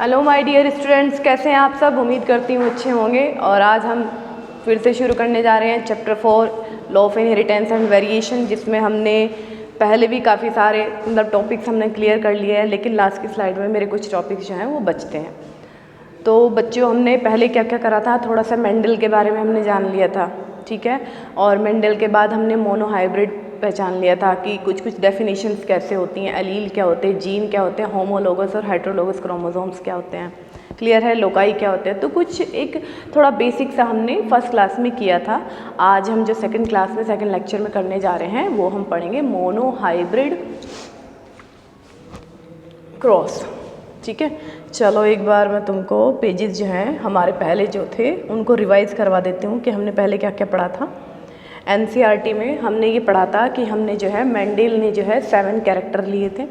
Hello my dear students, कैसे हैं आप सब। उम्मीद करती हूँ अच्छे होंगे। और आज हम फिर से शुरू करने जा रहे हैं chapter 4 law of inheritance and variation, जिसमें हमने पहले भी काफ़ी सारे टॉपिक्स हमने क्लियर कर लिए हैं, लेकिन लास्ट की स्लाइड में मेरे कुछ टॉपिक्स जो हैं वो बचते हैं। तो बच्चों, हमने पहले क्या क्या करा था, थोड़ा सा मेंडल के बारे में हमने जान लिया था, ठीक है। और मेंडल के बाद हमने मोनोहाइब्रिड पहचान लिया था कि कुछ डेफिनेशंस कैसे होती हैं, एलील क्या होते हैं, जीन क्या होते हैं, होमोलोगस और हेटेरोलोगस क्रोमोसोम्स क्या होते हैं, क्लियर है, लोकाई क्या होते हैं। तो कुछ एक थोड़ा बेसिक सा हमने फर्स्ट क्लास में किया था। आज हम जो सेकंड क्लास में सेकंड लेक्चर में करने जा रहे हैं वो हम पढ़ेंगे मोनोहाइब्रिड क्रॉस, ठीक है। चलो एक बार मैं तुमको पेजेस जो हैं हमारे पहले जो थे उनको रिवाइज़ करवा देती हूँ कि हमने पहले क्या क्या पढ़ा था। एनसीईआरटी में हमने ये पढ़ा था कि हमने जो है मेंडल ने जो है 7 कैरेक्टर लिए थे।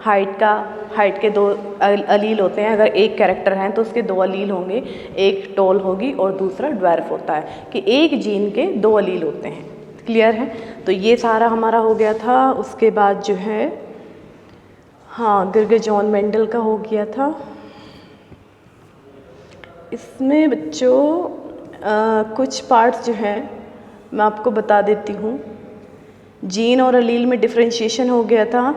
हाइट के 2 अलील होते हैं। अगर एक कैरेक्टर हैं तो उसके 2 अलील होंगे, एक टॉल होगी और दूसरा ड्वार्फ होता है, कि एक जीन के 2 अलील होते हैं, क्लियर है। तो ये सारा हमारा हो गया था। उसके बाद जो है गिरगे जॉन मेंडल का हो गया था। इसमें बच्चों कुछ पार्ट्स जो हैं मैं आपको बता देती हूँ। जीन और अलील में डिफरेंशिएशन हो गया था।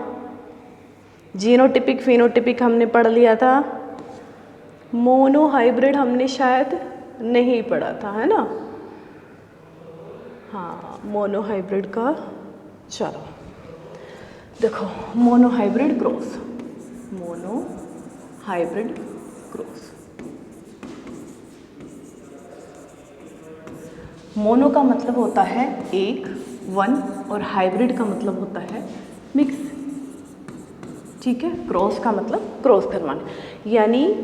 जीनोटिपिक फिनोटिपिक हमने पढ़ लिया था। मोनोहाइब्रिड हमने शायद नहीं पढ़ा था, है ना। मोनोहाइब्रिड का चलो देखो, monohybrid cross, monohybrid cross. Mono का मतलब होता है एक, 1, और हाइब्रिड का मतलब होता है मिक्स, ठीक है। क्रॉस का मतलब क्रॉस करवाना। यानी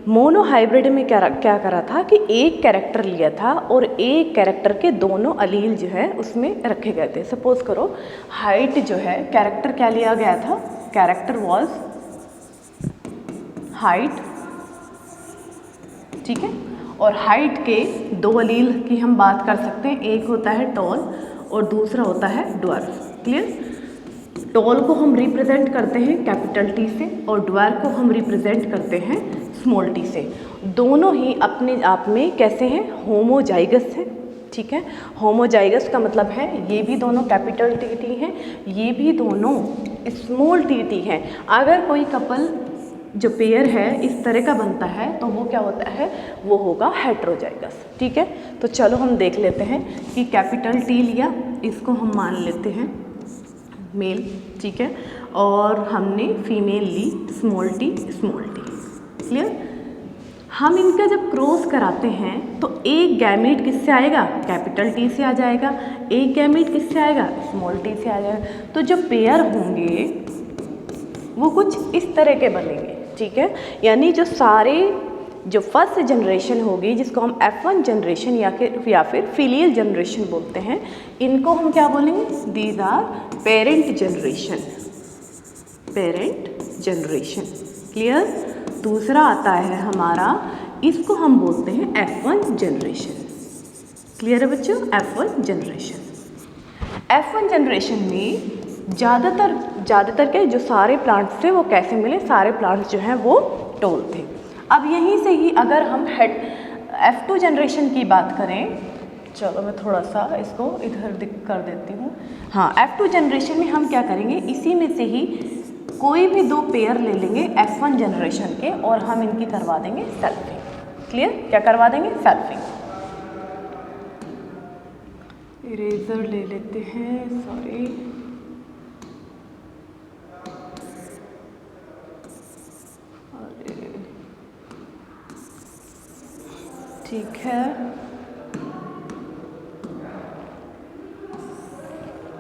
मोनोहाइब्रिड में क्या करा था कि एक कैरेक्टर लिया था और एक कैरेक्टर के दोनों अलील जो है उसमें रखे गए थे। सपोज करो हाइट जो है, कैरेक्टर क्या लिया गया था, कैरेक्टर वाज हाइट, ठीक है। और हाइट के 2 अलील की हम बात कर सकते हैं, एक होता है टॉल और दूसरा होता है ड्वार्फ, क्लियर। टॉल को हम रिप्रेजेंट करते हैं कैपिटल टी से और ड्वार्फ को हम रिप्रेजेंट करते हैं स्मॉल टी से। दोनों ही अपने आप में कैसे हैं, होमोजाइगस हैं, ठीक है। होमोजाइगस का मतलब है ये भी दोनों कैपिटल टी हैं, ये भी दोनों स्मॉल टी हैं। अगर कोई कपल जो पेयर है इस तरह का बनता है तो वो क्या होता है, वो होगा हेटेरोजाइगस, ठीक है। तो चलो हम देख लेते हैं कि कैपिटल टी लिया, इसको हम मान लेते हैं मेल, ठीक है। और हमने फीमेल ली स्मॉल टी, क्लियर। हम इनका जब क्रॉस कराते हैं तो एक गैमीट किससे आएगा, कैपिटल टी से आ जाएगा, एक गैमीट किससे आएगा, स्मॉल टी से आ जाएगा। तो जो पेयर होंगे वो कुछ इस तरह के बनेंगे, ठीक है। यानी जो फर्स्ट जनरेशन होगी जिसको हम F1 जनरेशन या फिर फिलियल जनरेशन बोलते हैं, इनको हम क्या बोलेंगे, these are parent generation, clear. दूसरा आता है हमारा, इसको हम बोलते हैं F1 जनरेशन, क्लियर है बच्चों। F1 जनरेशन में ज़्यादातर के जो सारे प्लांट्स थे वो कैसे मिले, सारे प्लांट्स जो हैं वो टॉल थे। अब यहीं से ही अगर हम F2 जनरेशन की बात करें, चलो मैं थोड़ा सा इसको इधर कर देती हूँ। F2 जनरेशन में हम क्या करेंगे, इसी में से ही कोई भी 2 पेयर ले लेंगे F1 जनरेशन के और हम इनकी करवा देंगे सेल्फिंग, क्लियर। क्या करवा देंगे, सेल्फिंग। इरेजर ले लेते हैं, सॉरी, ठीक है।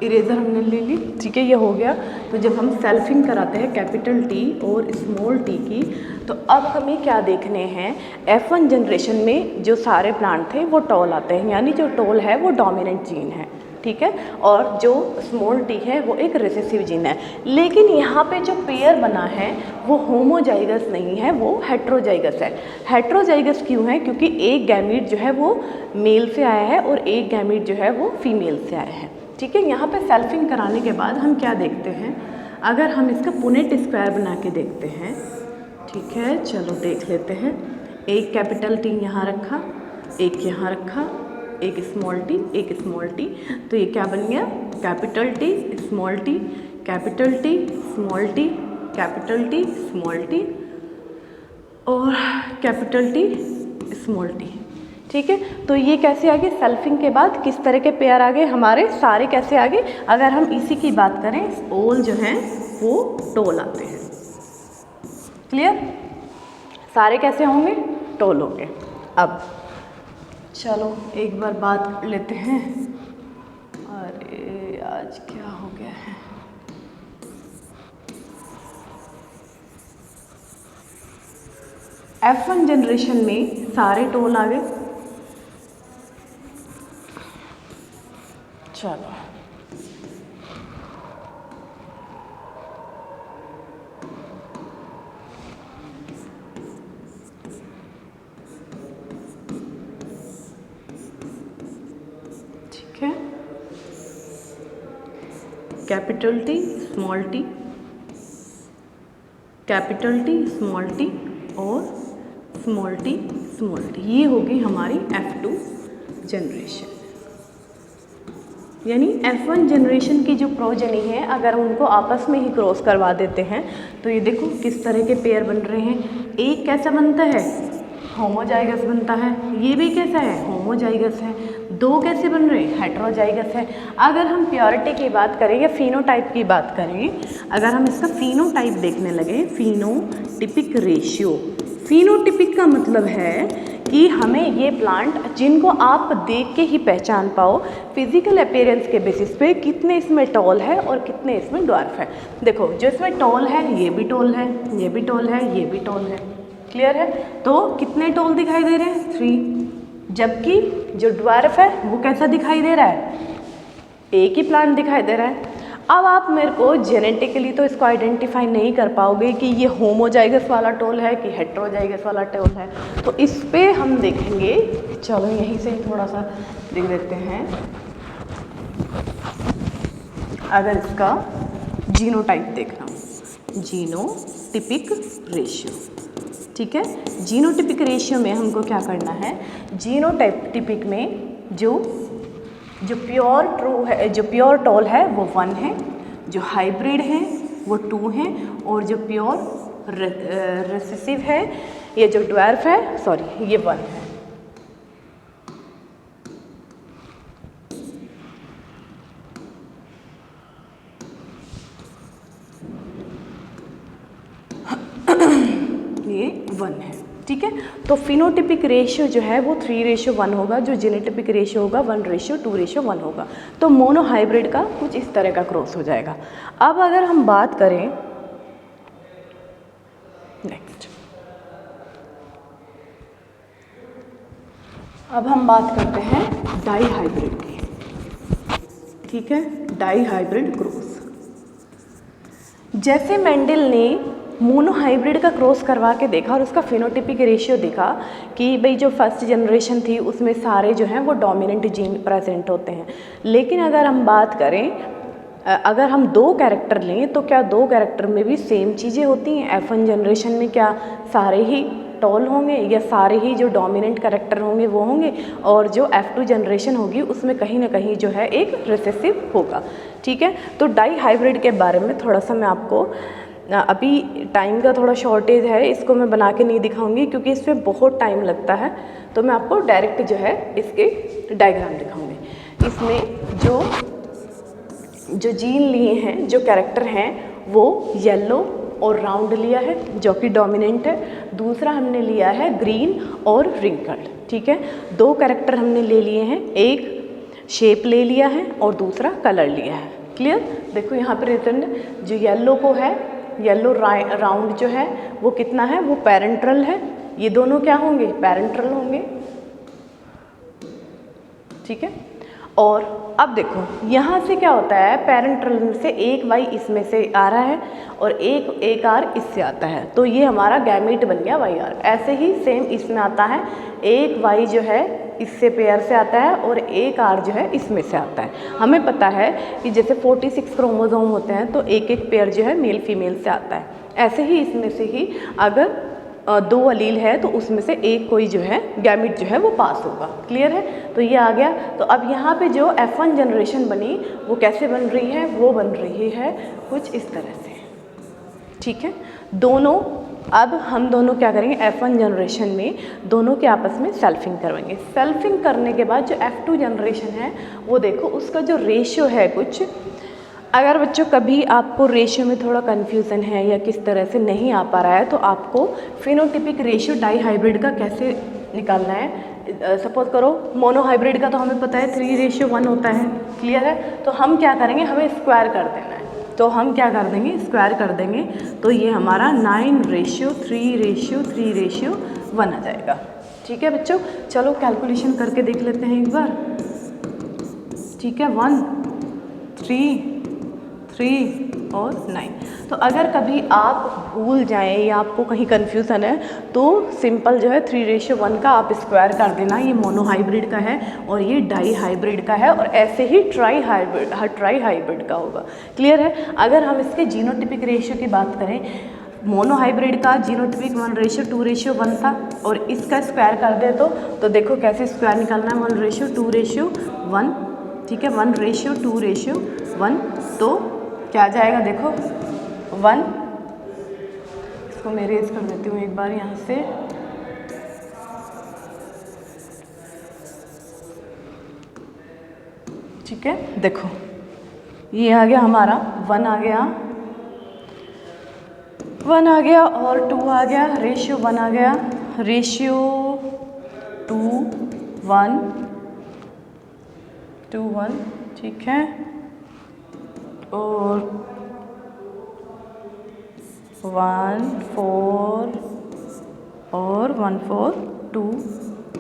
इरेजर हमने ले ली, ठीक है, ये हो गया। तो जब हम सेल्फिंग कराते हैं कैपिटल टी और स्मॉल टी की, तो अब हमें क्या देखने हैं, F1 जनरेशन में जो सारे प्लांट थे वो टॉल आते हैं, यानी जो टॉल है वो डोमिनेंट जीन है, ठीक है। और जो स्मॉल टी है वो एक रिसेसिव जीन है। लेकिन यहाँ पे जो पेयर बना है वो होमोजाइगस नहीं है, वो हेटेरोजाइगस है। हेटेरोजाइगस क्यों है, क्योंकि एक गैमीट जो है वो मेल से आया है और एक गैमीट जो है वो फीमेल से आया है, ठीक है। यहाँ पे सेल्फिंग कराने के बाद हम क्या देखते हैं, अगर हम इसका पुनेट स्क्वायर बना के देखते हैं ठीक है, चलो देख लेते हैं। एक कैपिटल टी यहाँ रखा, एक यहाँ रखा, एक स्मॉल टी, एक स्मॉल टी, तो ये क्या बन गया? Capital T small T, capital T small T, capital T small T और कैपिटल टी स्मॉल टी। ठीक है, तो ये कैसे आगे? सल्फिंग के बाद किस तरह के पेयर आगे हमारे? सारे कैसे आगे? अगर हम इसी की बात करें, ओल जो हैं वो टोल आते हैं। क्लियर? सारे कैसे होंगे? टोल होंगे। अब चलो एक बार बात कर लेते हैं। अरे आज क्या हो गया है? F1 जनरेशन में सारे टोल आ गए। चलो ठीक है, capital T small T, capital T small T और स्मॉल टी स्मॉल टी, ये होगी हमारी F2 जनरेशन। यानी F1 जनरेशन की जो प्रोजेनी है, अगर उनको आपस में ही क्रॉस करवा देते हैं तो ये देखो किस तरह के पेयर बन रहे हैं। एक कैसा बनता है? होमोजाइगस बनता है। ये भी कैसा है? होमोजाइगस है। दो कैसे बन रहे हैं? हेट्रोजाइगस है। अगर हम प्योरिटी की बात करें या फिनोटाइप की बात करें, अगर हम इसका फिनोटाइप देखने लगे, फिनोटिपिक रेशियो, फिनोटिपिक का मतलब है कि हमें ये प्लांट जिनको आप देख के ही पहचान पाओ फिजिकल अपीयरेंस के बेसिस पे, कितने इसमें टॉल है और कितने इसमें ड्वार्फ है। देखो जो इसमें टॉल है ये भी टॉल है, ये भी टॉल है, ये भी टॉल है। क्लियर है? तो कितने टॉल दिखाई दे रहे हैं? 3। जबकि जो ड्वार्फ है वो कैसा दिखाई दे रहा है? एक ही प्लांट दिखाई दे रहा है। अब आप मेरे को जेनेटिकली तो इसको आइडेंटिफाई नहीं कर पाओगे कि ये होमोजाइगस वाला टोल है कि हेट्रोजाइगस वाला टोल है, तो इस पे हम देखेंगे। चलो यहीं से ही थोड़ा सा देख देते हैं। अगर इसका जीनोटाइप देखना हो, जीनोटिपिक रेशियो, ठीक है, जीनोटिपिक रेशियो में हमको क्या करना है? जीनोटिपिक में जो प्योर ट्रू है, जो प्योर टॉल है वो 1 है, जो हाइब्रिड है वो 2 हैं, और जो प्योर रिसेसिव है, ये जो ड्वार्फ है, सॉरी, ये 1 है। ये 1 है। ठीक है, तो फिनोटिपिक रेशियो जो है वो 3:1 होगा, जो जेनेटिपिक रेशियो होगा 1:2:1 होगा। तो मोनो हाइब्रिड का कुछ इस तरह का क्रॉस हो जाएगा। अब अगर हम बात करें नेक्स्ट, अब हम बात करते हैं डाई हाइब्रिड की। ठीक है, डाई हाइब्रिड क्रॉस। जैसे मेंडल ने मोनो हाइब्रिड का क्रॉस करवा के देखा और उसका फिनोटिपिक रेशियो देखा कि भाई जो फर्स्ट जनरेशन थी उसमें सारे जो हैं वो डोमिनेंट जीन प्रेजेंट होते हैं। लेकिन अगर हम बात करें, अगर हम 2 कैरेक्टर लें तो क्या 2 कैरेक्टर में भी सेम चीज़ें होती हैं? F1 जनरेशन में क्या सारे ही टॉल होंगे या सारे ही जो डोमिनेंट कैरेक्टर होंगे वो होंगे, और जो F2 जनरेशन होगी उसमें कहीं ना कहीं जो है एक रिसेसिव होगा। ठीक है, तो डाई हाइब्रिड के बारे में थोड़ा सा मैं आपको, अभी टाइम का थोड़ा शॉर्टेज है, इसको मैं बना के नहीं दिखाऊंगी क्योंकि इसमें बहुत टाइम लगता है, तो मैं आपको डायरेक्ट जो है इसके डायग्राम दिखाऊंगी। इसमें जो जीन लिए हैं, जो कैरेक्टर हैं, वो येलो और राउंड लिया है जो कि डोमिनेंट है। दूसरा हमने लिया है ग्रीन और रिंकल्ड। ठीक है, 2 कैरेक्टर हमने ले लिए हैं, एक शेप ले लिया है और दूसरा कलर लिया है। क्लियर? देखो यहाँ पर रिटर्न जो येलो को है, येलो राउंड जो है वो कितना है? वो पैरेंट्रल है। ये दोनों क्या होंगे? पैरेंट्रल होंगे। ठीक है, और अब देखो यहाँ से क्या होता है, पेरेंट्रल से एक वाई इसमें से आ रहा है और एक आर इससे आता है, तो ये हमारा गैमेट बन गया वाई आर। ऐसे ही सेम इसमें आता है, एक वाई जो है इससे पेयर से आता है और एक आर जो है इसमें से आता है। हमें पता है कि जैसे 46 क्रोमोसोम होते हैं तो एक एक पेयर जो है मेल फीमेल से आता है। ऐसे ही इसमें से ही अगर दो अलील है तो उसमें से एक कोई जो है गैमिट जो है वो पास होगा। क्लियर है? तो ये आ गया। तो अब यहाँ पे जो F1 जनरेशन बनी वो कैसे बन रही है? वो बन रही है कुछ इस तरह से। ठीक है, दोनों अब हम दोनों क्या करेंगे, F1 जनरेशन में दोनों के आपस में सेल्फिंग करवाएंगे। सेल्फिंग करने के बाद जो F2 जनरेशन है वो देखो उसका जो रेशियो है कुछ, अगर बच्चों कभी आपको रेशियो में थोड़ा कन्फ्यूज़न है या किस तरह से नहीं आ पा रहा है तो आपको फिनोटिपिक रेशियो डाई हाइब्रिड का कैसे निकालना है। सपोज करो मोनो हाइब्रिड का तो हमें पता है 3:1 होता है। क्लियर है? तो हम क्या करेंगे, हमें स्क्वायर कर देना है, तो हम क्या कर देंगे, स्क्वायर कर देंगे, तो ये हमारा 9:3:3:1 आ जाएगा। ठीक है बच्चों, चलो कैलकुलेशन करके देख लेते हैं एक बार। ठीक है, 1 3 3 और 9। तो अगर कभी आप भूल जाएं या आपको कहीं कन्फ्यूज़न है तो सिंपल जो है 3:1 का आप स्क्वायर कर देना। ये मोनो हाइब्रिड का है और ये डाई हाइब्रिड का है, और ऐसे ही ट्राई हाइब्रिड का होगा। क्लियर है? अगर हम इसके जीनोटिपिक रेशियो की बात करें, मोनो हाइब्रिड का जीनोटिपिक 1:2:1 था और इसका स्क्वायर कर दे तो देखो कैसे स्क्वायर निकालना है, 1:2:1। ठीक है, 1:2:1। तो क्या आ जाएगा देखो 1, इसको मैं इरेज कर देती हूँ एक बार यहाँ से। ठीक है, देखो ये आ गया हमारा 1 आ गया, 1 आ गया और 2 आ गया, रेशियो 1 आ गया, रेशियो 2 1 2 1। ठीक है, और 1 4 और 1 4 2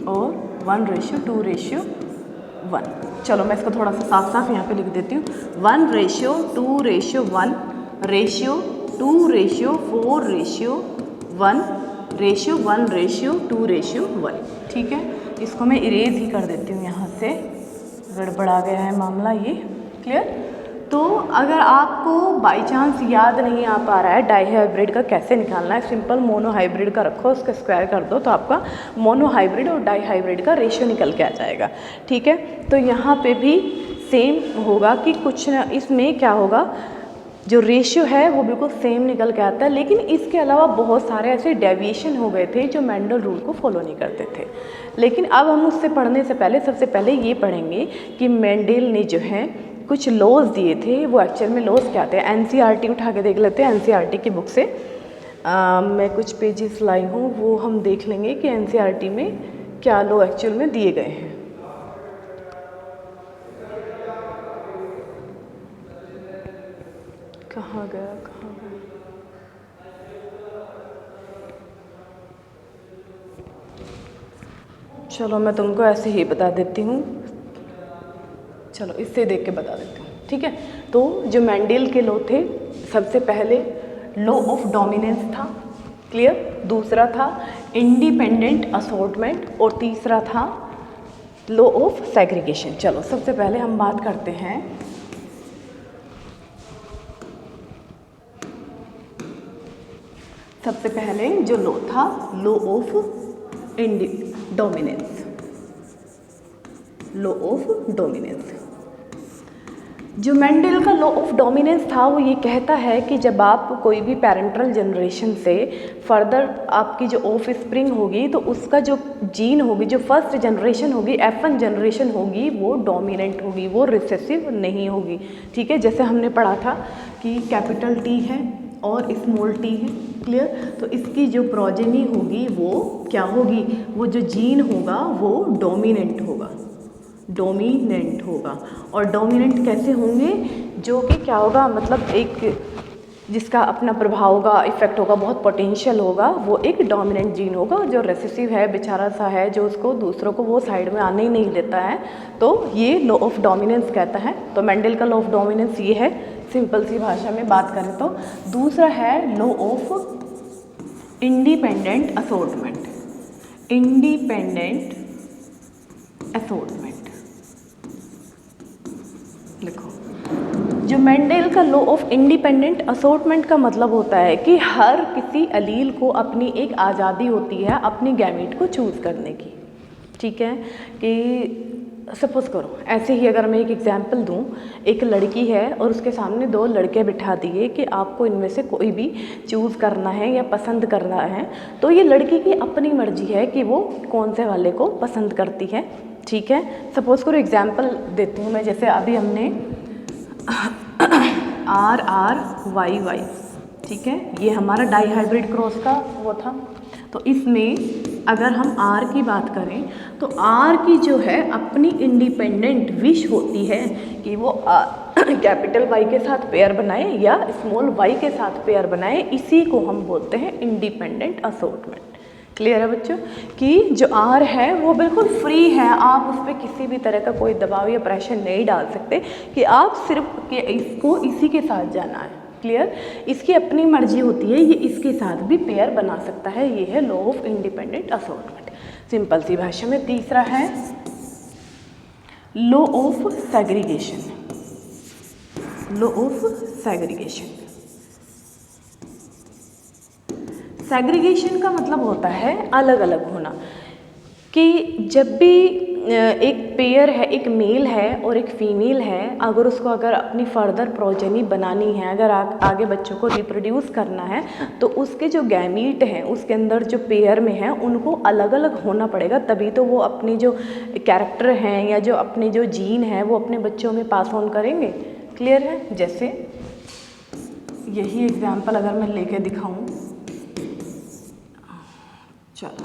और 1:2:1। चलो मैं इसको थोड़ा सा साफ साफ यहाँ पे लिख देती हूँ। 1:2:1 रेशियो 2:4:1 रेशियो 1:2:1। ठीक है, इसको मैं इरेज ही कर देती हूँ यहाँ से, गड़बड़ा गया है मामला ये। क्लियर? तो अगर आपको बाई चांस याद नहीं आ पा रहा है डाई हाइब्रिड का कैसे निकालना है, सिंपल मोनो हाइब्रिड का रखो, उसका स्क्वायर कर दो तो आपका मोनो हाइब्रिड और डाई हाइब्रिड का रेशियो निकल के आ जाएगा। ठीक है, तो यहाँ पे भी सेम होगा कि कुछ ना, इसमें क्या होगा, जो रेशियो है वो बिल्कुल सेम निकल के आता है, लेकिन इसके अलावा बहुत सारे ऐसे डेविएशन हो गए थे जो मेंडल रूल को फॉलो नहीं करते थे। लेकिन अब हम उससे पढ़ने से पहले सबसे पहले ये पढ़ेंगे कि मेंडल ने जो है कुछ लॉज दिए थे, वो एक्चुअल में लॉज क्या थे। एनसीईआरटी उठा के देख लेते हैं, एनसीईआरटी की बुक से मैं कुछ पेजेस लाई हूँ, वो हम देख लेंगे कि एनसीईआरटी में क्या लॉ एक्चुअल में दिए गए हैं। कहाँ गया। चलो मैं तुमको ऐसे ही बता देती हूँ, चलो इससे देख के बता देती हूँ। ठीक है, तो जो मेंडल के लॉ थे, सबसे पहले लॉ ऑफ डोमिनेंस था। क्लियर? दूसरा था इंडिपेंडेंट असॉर्टमेंट और तीसरा था लॉ ऑफ सेग्रीगेशन। चलो सबसे पहले हम बात करते हैं सबसे पहले जो लॉ था, law of dominance. Law of dominance, जो मेंडल का लॉ ऑफ डोमिनेंस था वो ये कहता है कि जब आप कोई भी पेरेंटल जनरेशन से फर्दर आपकी जो ऑफ स्प्रिंग होगी तो उसका जो जीन होगी, जो फर्स्ट जनरेशन होगी, F1 जनरेशन होगी, वो डोमिनेंट होगी, वो रिसेसिव नहीं होगी। ठीक है, जैसे हमने पढ़ा था कि कैपिटल T है और स्मॉल t है। क्लियर? तो इसकी जो प्रोजेनी होगी वो क्या होगी, वो जो जीन होगा वो डोमिनेंट होगा। और डोमिनेंट कैसे होंगे, जो कि क्या होगा, मतलब एक जिसका अपना प्रभाव होगा, इफेक्ट होगा, बहुत पोटेंशियल होगा, वो एक डोमिनेंट जीन होगा। जो रेसेसिव है, बेचारा सा है, जो उसको दूसरों को वो साइड में आने ही नहीं देता है, तो ये लॉ ऑफ डोमिनेंस कहता है। तो मेंडल का लॉ ऑफ डोमिनेंस ये है, सिंपल सी भाषा में बात करें तो। दूसरा है law of independent assortment. Independent assortment लिखो। जो मेंडल का लॉ ऑफ इंडिपेंडेंट असॉर्टमेंट का मतलब होता है कि हर किसी अलील को अपनी एक आज़ादी होती है अपनी गैमेट को चूज़ करने की। ठीक है, कि सपोज़ करो ऐसे ही अगर मैं एक एग्जांपल दूं, एक लड़की है और उसके सामने 2 लड़के बिठा दिए कि आपको इनमें से कोई भी चूज़ करना है या पसंद करना है, तो ये लड़की की अपनी मर्जी है कि वो कौन से वाले को पसंद करती है। ठीक है, सपोज़ करो एग्जांपल देती हूँ मैं, जैसे अभी हमने RRYY, ठीक है, ये हमारा डाई हाइब्रिड क्रॉस का वो था। तो इसमें अगर हम R की बात करें तो R की जो है अपनी इंडिपेंडेंट विश होती है कि वो कैपिटल Y के साथ पेयर बनाए या स्मॉल y के साथ पेयर बनाए। इसी को हम बोलते हैं इंडिपेंडेंट असॉर्टमेंट। क्लियर है बच्चों, कि जो R है वो बिल्कुल फ्री है, आप उस पर किसी भी तरह का कोई दबाव या प्रेशर नहीं डाल सकते कि आप सिर्फ इसको इसी के साथ जाना है। क्लियर, इसकी अपनी मर्जी होती है, ये इसके साथ भी पेयर बना सकता है। ये है law of independent assortment, simple सी भाषा में। तीसरा है law of segregation. Law of segregation, segregation का मतलब होता है अलग अलग होना, कि जब भी एक पेयर है, एक मेल है और एक फीमेल है, अगर उसको अगर अपनी फर्दर प्रोजेनी बनानी है, अगर आगे बच्चों को रिप्रोड्यूस करना है, तो उसके जो गैमीट हैं उसके अंदर जो पेयर में है उनको अलग अलग होना पड़ेगा, तभी तो वो अपनी जो कैरेक्टर हैं या जो अपने जो जीन है वो अपने बच्चों में पास ऑन करेंगे। क्लियर है, जैसे यही एग्जाम्पल अगर मैं लेके दिखाऊं, चलो,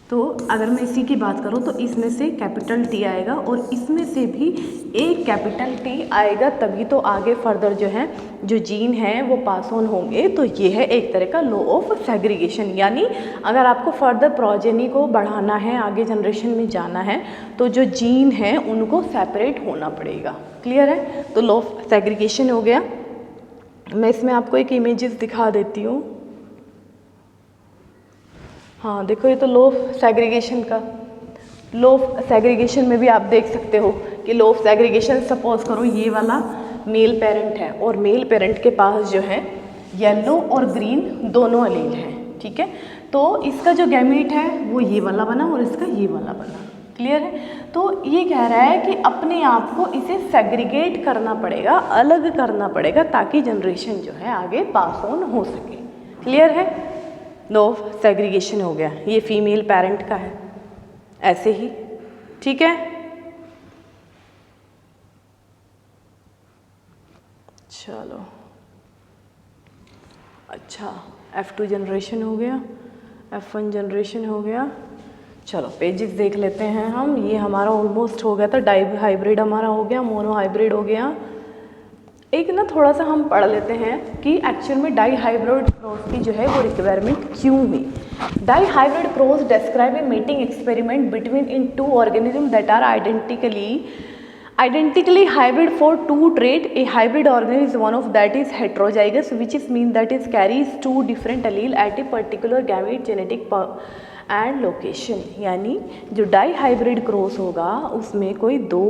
तो अगर मैं इसी की बात करूं तो इसमें से कैपिटल T आएगा और इसमें से भी एक कैपिटल T आएगा, तभी तो आगे फर्दर जो है जो जीन है वो पास ऑन होंगे। तो ये है एक तरह का लॉ ऑफ सेग्रीगेशन, यानी अगर आपको फर्दर प्रोजेनी को बढ़ाना है, आगे जनरेशन में जाना है, तो जो जीन है उनको सेपरेट होना पड़ेगा। क्लियर है, तो लॉ ऑफ सेग्रीगेशन हो गया। मैं इसमें आपको एक इमेजेस दिखा देती हूँ। हाँ देखो, ये तो लॉ ऑफ सेग्रीगेशन का, लॉ ऑफ सेग्रीगेशन में भी आप देख सकते हो कि लॉ ऑफ सेग्रीगेशन, सपोज करो ये वाला मेल पेरेंट है और मेल पेरेंट के पास जो है येलो और ग्रीन दोनों अलील हैं। ठीक है, तो इसका जो गैमीट है वो ये वाला बना और इसका ये वाला बना। क्लियर है, तो ये कह रहा है कि अपने आप को इसे सेग्रीगेट करना पड़ेगा, अलग करना पड़ेगा, ताकि जनरेशन जो है आगे पास ऑन हो सके। क्लियर है, लॉ ऑफ सेग्रीगेशन हो गया। ये फीमेल पेरेंट का है, ऐसे ही। ठीक है, चलो, अच्छा, F2 जनरेशन हो गया, F1 जनरेशन हो गया। चलो पेजेस देख लेते हैं हम। ये हमारा ऑलमोस्ट हो गया था, डाई हाइब्रिड हमारा हो गया, मोनो हाइब्रिड हो गया। एक ना थोड़ा सा हम पढ़ लेते हैं कि एक्चुअल में डाई हाइब्रिड क्रॉस की जो है वो रिक्वायरमेंट क्यों हुई। Dihybrid cross describe a mating experiment between in 2 organism that are identically hybrid for 2 trait. A hybrid organism is one of that is heterozygous, which is mean that is carries 2 different allele at a particular gamete genetic and location। यानी जो die hybrid cross होगा उसमें कोई 2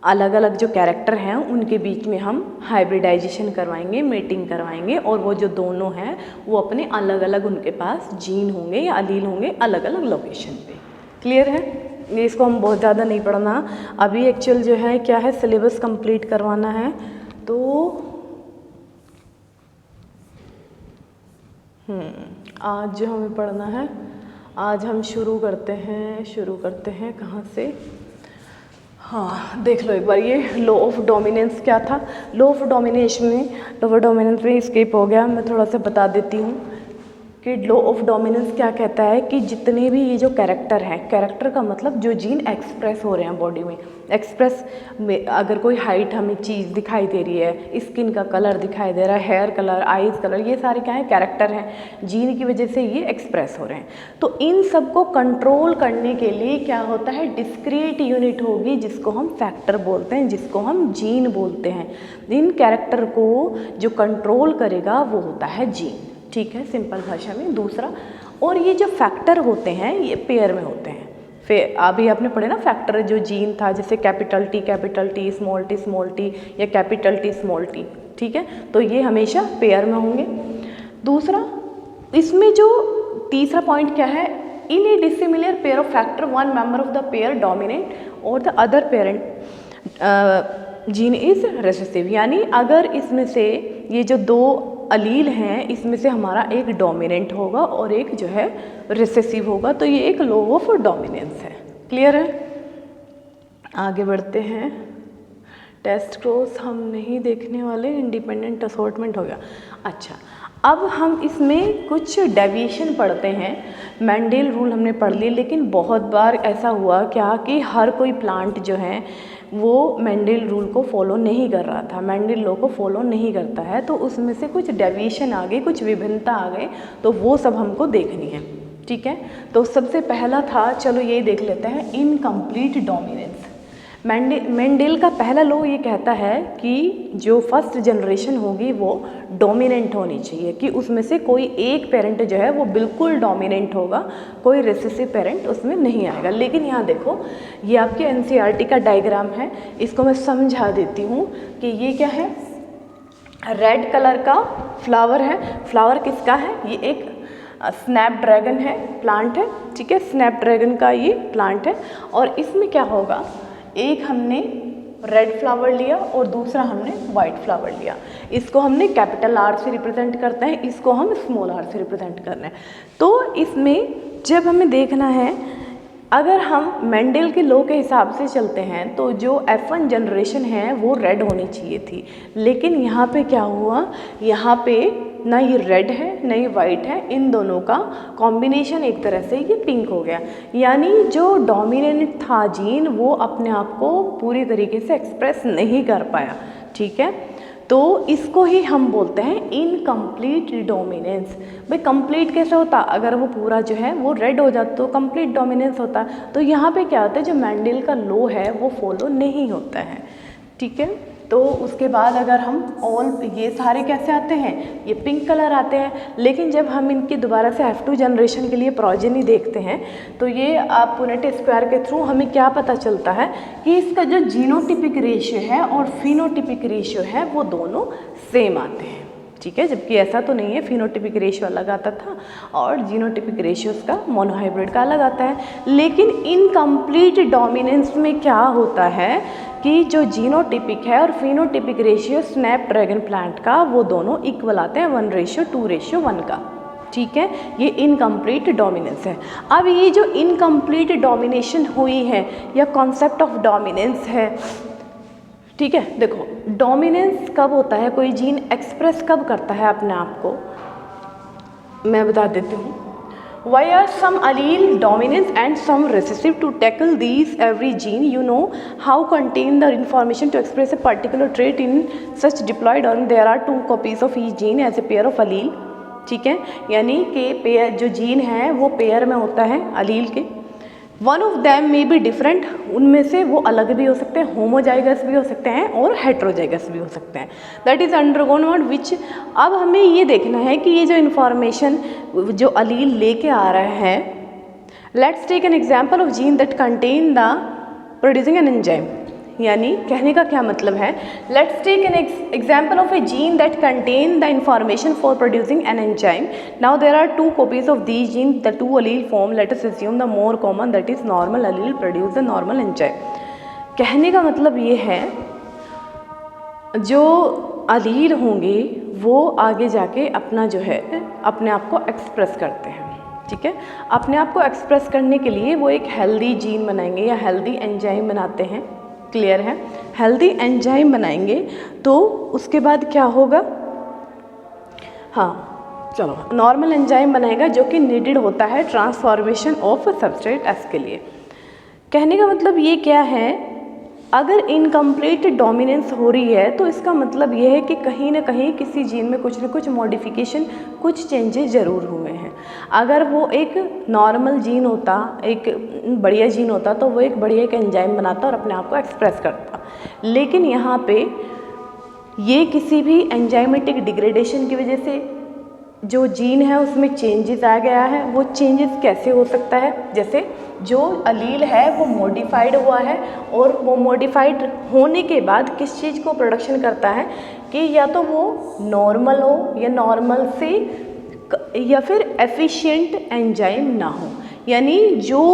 अलग अलग जो character हैं उनके बीच में हम हाइब्रिडाइजेशन करवाएंगे, मेटिंग करवाएंगे, और वो जो दोनों हैं वो अपने अलग अलग उनके पास जीन होंगे या अलील होंगे अलग अलग लोकेशन पे। क्लियर है, ये इसको हम बहुत ज़्यादा नहीं पढ़ना। अभी एक्चुअल जो है क्या है, सिलेबस कंप्लीट करवाना है। तो आज जो हमें पढ़ना है, आज हम शुरू करते हैं कहाँ से। हाँ देख लो एक बार, ये लॉ ऑफ डोमिनेंस क्या था। लॉ ऑफ डोमिनेशन में, लॉ ऑफ डोमिनेंस में स्किप हो गया, मैं थोड़ा सा बता देती हूँ कि लॉ ऑफ डोमिनेंस क्या कहता है कि जितने भी ये जो कैरेक्टर हैं, कैरेक्टर का मतलब जो जीन एक्सप्रेस हो रहे हैं बॉडी में, एक्सप्रेस में अगर कोई हाइट हमें चीज़ दिखाई दे रही है, स्किन का कलर दिखाई दे रहा है, हेयर कलर, आईज कलर, ये सारे क्या है, कैरेक्टर हैं, जीन की वजह से ये एक्सप्रेस हो रहे हैं। तो इन सब को कंट्रोल करने के लिए क्या होता है, डिस्क्रीट यूनिट होगी जिसको हम फैक्टर बोलते हैं, जिसको हम जीन बोलते हैं। इन कैरेक्टर को जो कंट्रोल करेगा वो होता है जीन। ठीक है, सिंपल भाषा में। दूसरा, और ये जो फैक्टर होते हैं ये पेयर में होते हैं। फिर अभी आपने पढ़े ना फैक्टर जो जीन था, जैसे कैपिटल टी, स्मॉल टी या कैपिटल टी स्मॉल टी, ठीक है। तो ये हमेशा पेयर में होंगे। दूसरा, इसमें जो तीसरा पॉइंट क्या है, in a dissimilar pair of factor one member of the pair dominate और the other parent gene is recessive. यानी अगर इसमें से ये जो दो अलील हैं, इसमें से हमारा एक डोमिनेंट होगा और एक जो है रिसेसिव होगा, तो ये एक लॉ ऑफ डोमिनेंस है। क्लियर है? आगे बढ़ते हैं। टेस्ट क्रॉस हम नहीं देखने वाले, इंडिपेंडेंट असॉर्टमेंट हो गया। अच्छा, अब हम इसमें कुछ डेविएशन पढ़ते हैं। मेंडल रूल हमने पढ़ लिए, लेकिन बहुत बार ऐसा हुआ क्या कि हर कोई प्लांट जो है वो मेंडल रूल को फॉलो नहीं कर रहा था, मेंडल लॉ को फॉलो नहीं करता है, तो उसमें से कुछ डेविएशन आ गई, कुछ विभिन्नता आ गई, तो वो सब हमको देखनी है। ठीक है, तो सबसे पहला था, चलो ये देख लेते हैं, इनकम्प्लीट डोमिनेंस। मेंडल का पहला लॉ ये कहता है कि जो फर्स्ट जनरेशन होगी वो डोमिनेंट होनी चाहिए, कि उसमें से कोई एक पेरेंट जो है वो बिल्कुल डोमिनेंट होगा, कोई रिसेसिव पेरेंट उसमें नहीं आएगा। लेकिन यहाँ देखो, ये आपके एनसीईआरटी का डायग्राम है, इसको मैं समझा देती हूँ कि ये क्या है। रेड कलर का फ्लावर है। फ्लावर किसका है? ये एक स्नैपड्रैगन है, प्लांट है। ठीक है, स्नैपड्रैगन का ये प्लांट है। और इसमें क्या होगा, एक हमने रेड फ्लावर लिया और दूसरा हमने वाइट फ्लावर लिया। इसको हमने कैपिटल आर से रिप्रेजेंट करते हैं, इसको हम स्मॉल आर से रिप्रेजेंट कर रहे हैं। तो इसमें जब हमें देखना है, अगर हम मेंडल के लॉ के हिसाब से चलते हैं तो जो F1 जनरेशन है वो रेड होनी चाहिए थी, लेकिन यहाँ पे क्या हुआ, यहाँ पे ना ये रेड है ना ये वाइट है, इन दोनों का कॉम्बिनेशन एक तरह से ये पिंक हो गया। यानी जो डोमिनेंट था जीन वो अपने आप को पूरी तरीके से एक्सप्रेस नहीं कर पाया। ठीक है, तो इसको ही हम बोलते हैं इनकम्प्लीट डोमिनेंस। भाई कंप्लीट कैसे होता, अगर वो पूरा जो है वो रेड हो जाता तो कंप्लीट डोमिनेंस होता। तो यहाँ पे क्या होता है, जो मेंडल का लॉ है वो फॉलो नहीं होता है। ठीक है, तो उसके बाद अगर हम ये सारे कैसे आते हैं, ये पिंक कलर आते हैं। लेकिन जब हम इनकी दोबारा से F2 जनरेशन के लिए प्रोजेनी देखते हैं तो ये आप पुनेट स्क्वायर के थ्रू हमें क्या पता चलता है कि इसका जो जीनोटिपिक रेशियो है और फिनोटिपिक रेशियो है वो दोनों सेम आते हैं। ठीक है, जबकि ऐसा तो नहीं है, फिनोटिपिक रेशियो अलग आता था और जीनोटिपिक रेशियो उसका मोनोहाइब्रिड का अलग आता है। लेकिन इनकम्प्लीट डोमिनेंस में क्या होता है कि जो जीनोटिपिक है और फिनोटिपिक रेशियो स्नैपड्रैगन प्लांट का वो दोनों इक्वल आते हैं, 1:2:1 का। ठीक है, ये इनकम्प्लीट डोमिनेंस है। अब ये जो इनकम्प्लीट डोमिनेशन हुई है या कॉन्सेप्ट ऑफ डोमिनेंस है, ठीक है, देखो डोमिनेंस कब होता है, कोई जीन एक्सप्रेस कब करता है अपने आप को, मैं बता देती हूँ। Why are some allele dominant and some recessive? To tackle these, every gene you know how contain the information to express a particular trait in such diploid organ. There are 2 copies of each gene as a pair of allele. ठीक है, यानी कि pair जो gene है वो pair में होता है अलील के। One of them may be different, उनमें से वो अलग भी हो सकते हैं, होमोजाइगस भी हो सकते हैं और हेट्रोजाइगस भी हो सकते हैं। That is undergone one which. अब हमें ये देखना है कि ये जो इन्फॉर्मेशन जो अलील लेके आ रहा है, let's take an example of gene that contain the producing an enzyme. यानी कहने का क्या मतलब है, let's take an example of a gene that contain the information for producing an enzyme. Now there are 2 copies of these gene, the 2 allele form, let us assume the more common, that is normal allele produce the normal enzyme। कहने का मतलब ये है, जो अलील होंगे वो आगे जाके अपना जो है अपने आप को एक्सप्रेस करते हैं। ठीक है, अपने आप को एक्सप्रेस करने के लिए वो एक हेल्दी जीन बनाएंगे या हेल्दी एंजाइम बनाते हैं। क्लियर है, हेल्दी एंजाइम बनाएंगे तो उसके बाद क्या होगा, हाँ चलो, नॉर्मल एंजाइम बनाएगा जो कि नीडेड होता है ट्रांसफॉर्मेशन ऑफ सबस्ट्रेट एस के लिए। कहने का मतलब ये क्या है, अगर इनकम्प्लीट डोमिनेंस हो रही है तो इसका मतलब ये है कि कहीं ना कहीं किसी जीन में कुछ न कुछ मॉडिफिकेशन, कुछ चेंजेस ज़रूर हुए हैं। अगर वो एक नॉर्मल जीन होता, एक बढ़िया जीन होता, तो वो एक बढ़िया एक एंजाइम बनाता और अपने आप को एक्सप्रेस करता। लेकिन यहाँ पे ये किसी भी एंजाइमेटिक डिग्रेडेशन की वजह से जो जीन है उसमें चेंजेस आ गया है। वो चेंजेस कैसे हो सकता है, जैसे जो अलील है वो मॉडिफाइड हुआ है, और वो मॉडिफाइड होने के बाद किस चीज़ को प्रोडक्शन करता है कि या तो वो नॉर्मल हो या नॉर्मल से या फिर एफिशिएंट एंजाइम ना हो। यानी जो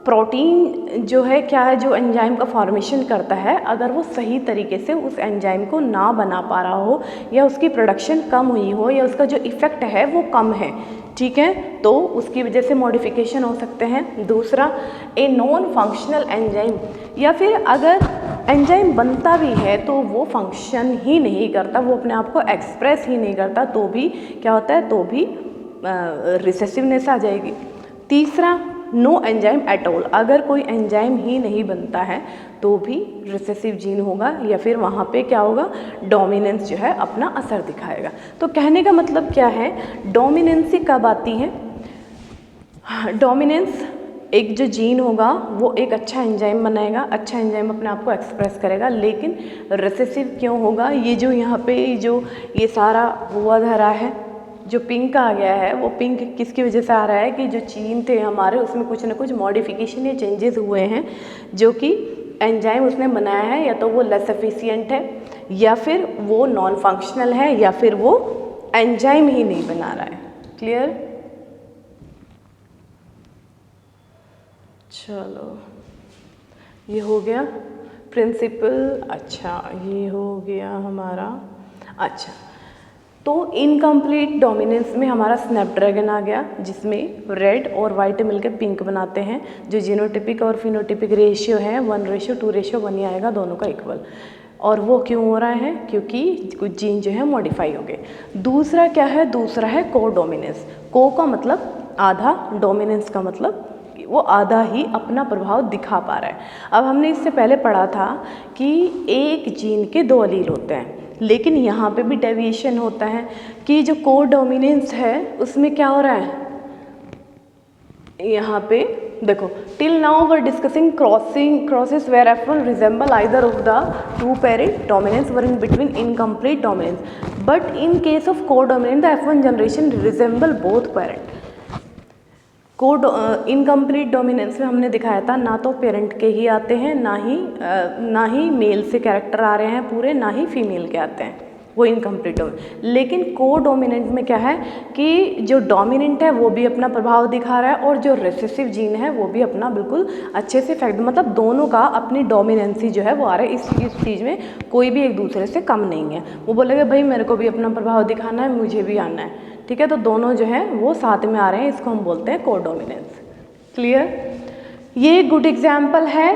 प्रोटीन जो है क्या है, जो एंजाइम का फॉर्मेशन करता है, अगर वो सही तरीके से उस एंजाइम को ना बना पा रहा हो या उसकी प्रोडक्शन कम हुई हो या उसका जो इफ़ेक्ट है वो कम है, ठीक है, तो उसकी वजह से मॉडिफिकेशन हो सकते हैं। दूसरा, ए नॉन फंक्शनल एंजाइम, या फिर अगर एंजाइम बनता भी है तो वो फंक्शन ही नहीं करता, वो अपने आप को एक्सप्रेस ही नहीं करता, तो भी क्या होता है, तो भी रिसेसिवनेस आ जाएगी। तीसरा, नो एंजाइम एट ऑल, अगर कोई एंजाइम ही नहीं बनता है तो भी रिसेसिव जीन होगा, या फिर वहाँ पे क्या होगा, डोमिनेंस जो है अपना असर दिखाएगा। तो कहने का मतलब क्या है, डोमिनेंसी कब आती है, डोमिनेंस एक जो जीन होगा वो एक अच्छा एंजाइम बनाएगा, अच्छा एंजाइम अपने आप को एक्सप्रेस करेगा, लेकिन रिसेसिव क्यों होगा, ये जो यहाँ पे जो ये सारा हुआ धरा है, जो पिंक आ गया है, वो पिंक किसकी वजह से आ रहा है कि जो जीन थे हमारे उसमें कुछ ना कुछ मॉडिफिकेशन या चेंजेस हुए हैं, जो कि एंजाइम उसने बनाया है, या तो वो लेस एफिशिएंट है, या फिर वो नॉन फंक्शनल है, या फिर वो एंजाइम ही नहीं बना रहा है। क्लियर? चलो, ये हो गया प्रिंसिपल। अच्छा, ये हो गया हमारा। अच्छा, तो इनकम्प्लीट डोमिनेंस में हमारा स्नैपड्रैगन आ गया, जिसमें रेड और वाइट मिलकर पिंक बनाते हैं। जो जीनोटिपिक और फिनोटिपिक रेशियो है 1:2:1 ही आएगा, दोनों का इक्वल। और वो क्यों हो रहा है, क्योंकि कुछ जीन जो है मॉडिफाई हो गए। दूसरा क्या है, दूसरा है को डोमिनेंस। को का मतलब आधा, डोमिनेंस का मतलब वो आधा ही अपना प्रभाव दिखा पा रहा है। अब हमने इससे पहले पढ़ा था कि एक जीन के 2 अलील होते हैं, लेकिन यहाँ पे भी डेविएशन होता है कि जो को डोमिनेंस है उसमें क्या हो रहा है, यहाँ पे देखो, till now were discussing crosses where F1 resemble either of the 2 parent dominance were in between incomplete dominance, but in case of codominant the F1 generation resemble both parent. को इनकम्प्लीट डोमिनेंस में हमने दिखाया था ना तो parent के ही आते हैं, ना ही मेल से कैरेक्टर आ रहे हैं पूरे, ना ही फीमेल के आते हैं, वो इनकम्प्लीट डोमिनेंट। लेकिन को डोमिनेंट में क्या है कि जो डोमिनेंट है वो भी अपना प्रभाव दिखा रहा है, और जो रिसेसिव जीन है वो भी अपना बिल्कुल अच्छे से फैक्ट, मतलब दोनों का अपनी डोमिनेंसी जो है वो आ रहा है। इस चीज़ में कोई भी एक दूसरे से कम नहीं है। वो बोलेगा भाई मेरे को भी अपना प्रभाव दिखाना है, मुझे भी आना है, ठीक है, तो दोनों जो है वो साथ में आ रहे हैं, इसको हम बोलते हैं को डोमिनेंस। क्लियर? ये गुड एग्जाम्पल है।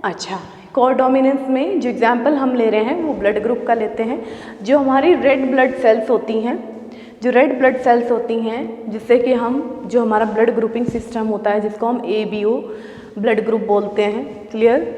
अच्छा, को डोमिनेंस में जो एग्जाम्पल हम ले रहे हैं वो ब्लड ग्रुप का लेते हैं। जो हमारी रेड ब्लड सेल्स होती हैं, जो रेड ब्लड सेल्स होती हैं, जिससे कि हम जो हमारा ब्लड ग्रुपिंग सिस्टम होता है, जिसको हम ABO ब्लड ग्रुप बोलते हैं। क्लियर?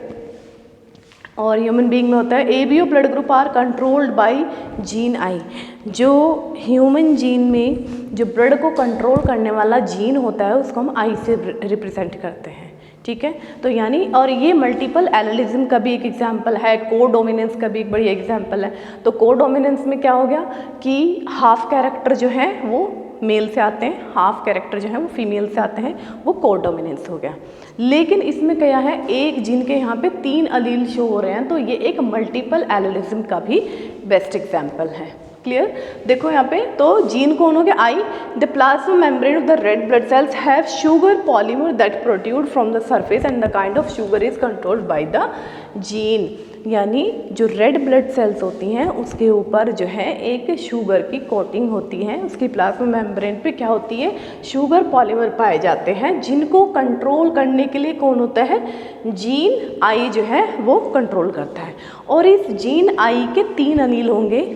और ह्यूमन बीइंग में होता है ABO blood group are controlled by gene I. जो ह्यूमन जीन में जो ब्लड को कंट्रोल करने वाला जीन होता है उसको हम आई से रिप्रेजेंट करते हैं, ठीक है। तो यानी, और ये मल्टीपल एलिलिज्म का भी एक एग्जाम्पल है, को डोमिनेंस का भी एक बड़ी एग्जाम्पल है। तो को डोमिनेंस में क्या हो गया कि हाफ कैरेक्टर जो है वो मेल से आते हैं, हाफ कैरेक्टर जो है वो फीमेल से आते हैं, वो को डोमिनेंस हो गया। लेकिन इसमें क्या है, एक जीन के यहाँ पे 3 अलील शो हो रहे हैं, तो ये एक मल्टीपल एलिलिज्म का भी बेस्ट एग्जाम्पल है। क्लियर? देखो यहाँ पे, तो जीन कौन हो गया, I. The plasma membrane of the red blood cells have sugar polymer that protrude from the surface and the kind of sugar is controlled by the gene. यानी जो रेड ब्लड सेल्स होती हैं उसके ऊपर जो है एक शुगर की कोटिंग होती है, उसकी प्लाज्मा मेम्ब्रेन पे क्या होती है, शुगर पॉलीमर पाए जाते हैं, जिनको कंट्रोल करने के लिए कौन होता है, जीन आई जो है वो कंट्रोल करता है। और इस जीन आई के 3 अलील होंगे,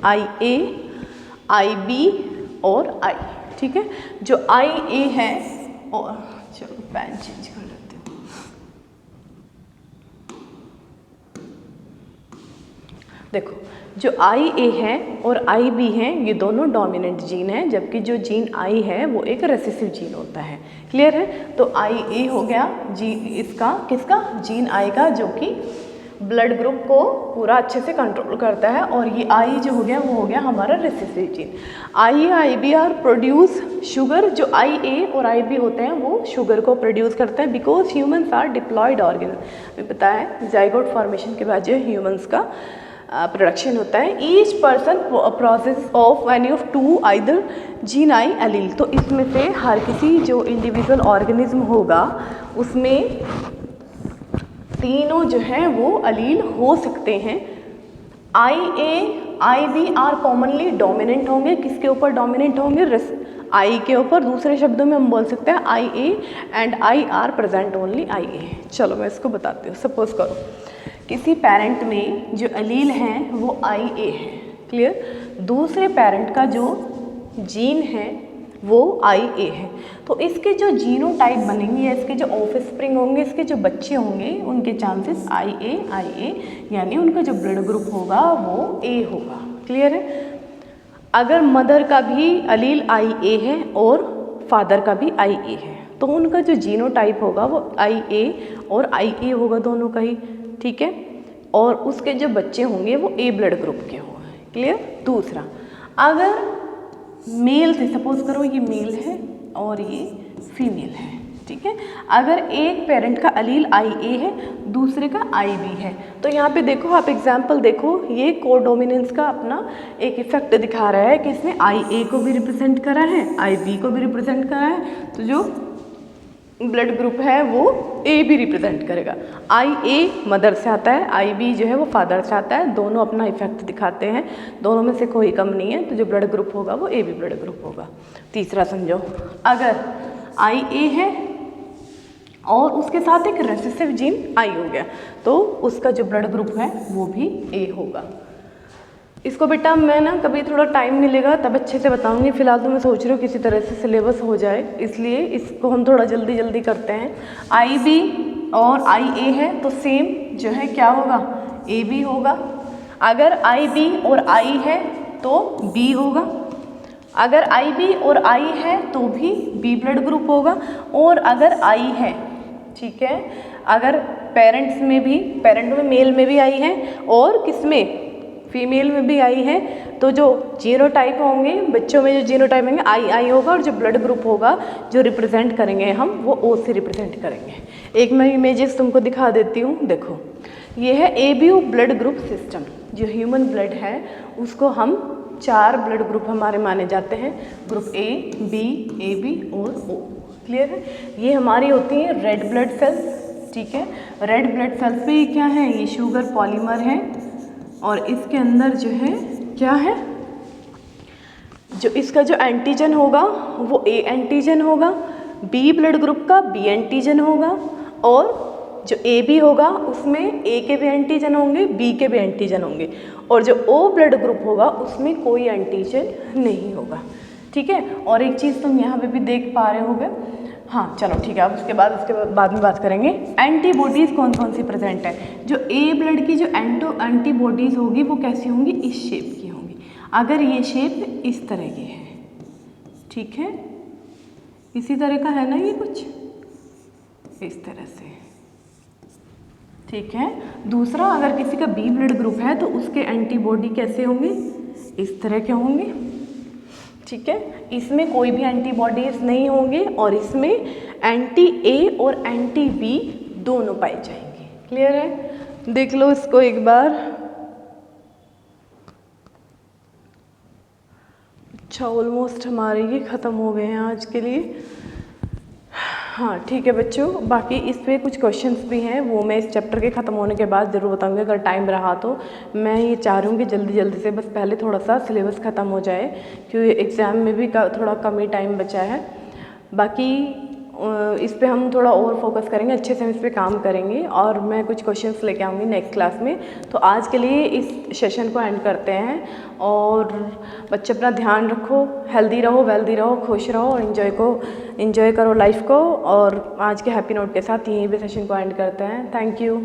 IA, IB और I, ठीक है। जो IA है, और चलो पेन चेंज कर लेते हैं। देखो, जो IA है और IB है ये दोनों डोमिनेंट जीन है, जबकि जो जीन I है वो एक रेसेसिव जीन होता है। क्लियर है? तो IA हो गया जी, इसका किसका, जीन I का, जो कि ब्लड ग्रुप को पूरा अच्छे से कंट्रोल करता है। और ये आई जो हो गया वो हो गया हमारा recessive gene. I R produce sugar, जो IA और IB होते हैं वो शुगर को प्रोड्यूस करते हैं because humans are diploid organism. हमें पता है जाइगोट फॉर्मेशन के बाद जो ह्यूमंस का प्रोडक्शन होता है। Each person process of any of two either gene I allele, तो इसमें से हर किसी जो इंडिविजुअल ऑर्गेनिज्म होगा उसमें तीनों जो हैं वो अलील हो सकते हैं। IA IB are commonly dominant होंगे, किसके ऊपर डोमिनेंट होंगे? I के ऊपर। दूसरे शब्दों में हम बोल सकते हैं IA and I are present only IA। चलो मैं इसको बताती हूँ। सपोज करो किसी पेरेंट में जो अलील हैं वो IA है, क्लियर। दूसरे पेरेंट का जो जीन है वो IA है, तो इसके जो जीनोटाइप बनेंगे या इसके जो ऑफस्प्रिंग होंगे, इसके जो बच्चे होंगे, उनके चांसेस IA यानी उनका जो ब्लड ग्रुप होगा वो A होगा, क्लियर है। अगर मदर का भी अलील IA है और फादर का भी IA है तो उनका जो जीनोटाइप होगा वो IA और IA होगा दोनों का ही, ठीक है। और उसके जो बच्चे होंगे वो A ब्लड ग्रुप के होंगे, क्लियर। दूसरा, अगर मेल से, सपोज करो ये मेल है और ये फीमेल है, ठीक है। अगर एक पेरेंट का अलील IA है दूसरे का IB है, तो यहाँ पे देखो आप एग्जाम्पल देखो, ये कोडोमिनेंस का अपना एक इफेक्ट दिखा रहा है कि इसने IA को भी रिप्रेजेंट करा है, IB को भी रिप्रेजेंट करा है, तो जो ब्लड ग्रुप है वो A भी रिप्रेजेंट करेगा। IA मदर से आता है, IB जो है वो फादर से आता है, दोनों अपना इफेक्ट दिखाते हैं, दोनों में से कोई कम नहीं है, तो जो ब्लड ग्रुप होगा वो AB ब्लड ग्रुप होगा। तीसरा समझो, अगर IA है और उसके साथ एक रेसेसिव जीन I हो गया तो उसका जो ब्लड ग्रुप है वो भी A होगा। इसको बेटा मैं ना कभी थोड़ा टाइम मिलेगा तब अच्छे से बताऊंगी, फिलहाल तो मैं सोच रही हूँ किसी तरह से सिलेबस हो जाए, इसलिए इसको हम थोड़ा जल्दी जल्दी करते हैं। IB और IA है तो सेम जो है क्या होगा, AB होगा। अगर IB और I है तो B होगा। अगर IB और I है तो भी B ब्लड ग्रुप होगा। और अगर I है, ठीक है, अगर पेरेंट्स में भी, पेरेंट में मेल में भी I है और किसमें, फीमेल में भी I है, तो जो जीनोटाइप होंगे बच्चों में, जो जीनोटाइप होंगे I होगा और जो ब्लड ग्रुप होगा जो रिप्रेजेंट करेंगे हम वो O से रिप्रेजेंट करेंगे। एक मैं इमेजेस तुमको दिखा देती हूँ, देखो ये है ABO ब्लड ग्रुप सिस्टम। जो ह्यूमन ब्लड है उसको हम 4 ब्लड ग्रुप हमारे माने जाते हैं, ग्रुप A, B, AB और O, क्लियर है। ये हमारी होती हैं रेड ब्लड सेल्स, ठीक है। रेड ब्लड सेल्स पे क्या है, ये शुगर पॉलीमर है और इसके अंदर जो है क्या है, जो इसका जो एंटीजन होगा वो A एंटीजन होगा, B ब्लड ग्रुप का B एंटीजन होगा और जो AB होगा उसमें A के भी एंटीजन होंगे, B के भी एंटीजन होंगे और जो O ब्लड ग्रुप होगा उसमें कोई एंटीजन नहीं होगा, ठीक है। और एक चीज़ तुम यहाँ पे भी देख पा रहे होगे, हाँ चलो ठीक है, अब उसके बाद में बात करेंगे। एंटीबॉडीज़ कौन कौन सी प्रेजेंट है। जो A ब्लड की जो एंटीबॉडीज़ होगी वो कैसी होंगी, इस शेप की होंगी। अगर ये शेप इस तरह की है, ठीक है, इसी तरह का है ना ये कुछ इस तरह से, ठीक है। दूसरा, अगर किसी का B ब्लड ग्रुप है तो उसके एंटीबॉडी कैसे होंगे, इस तरह के होंगे, ठीक है। इसमें कोई भी एंटीबॉडीज नहीं होंगे और इसमें एंटी A और एंटी B दोनों पाए जाएंगे, क्लियर है। देख लो इसको एक बार। अच्छा, ऑलमोस्ट हमारे ये ख़त्म हो गए हैं आज के लिए। हाँ ठीक है बच्चों, बाकी इस पे कुछ क्वेश्चंस भी हैं, वो मैं इस चैप्टर के ख़त्म होने के बाद ज़रूर बताऊंगी अगर टाइम रहा तो। मैं ये चाह रही हूँ कि जल्दी जल्दी से बस पहले थोड़ा सा सिलेबस ख़त्म हो जाए क्योंकि एग्ज़ाम में भी थोड़ा कम ही टाइम बचा है। बाकी इस पे हम थोड़ा और फोकस करेंगे, अच्छे से हम इस पे काम करेंगे और मैं कुछ क्वेश्चंस लेके आऊँगी नेक्स्ट क्लास में। तो आज के लिए इस सेशन को एंड करते हैं और बच्चे अपना ध्यान रखो, हेल्दी रहो, वेल्दी रहो, खुश रहो और इन्जॉय करो लाइफ को। और आज के हैप्पी नोट के साथ यहीं पे सेशन को एंड करते हैं। Thank you.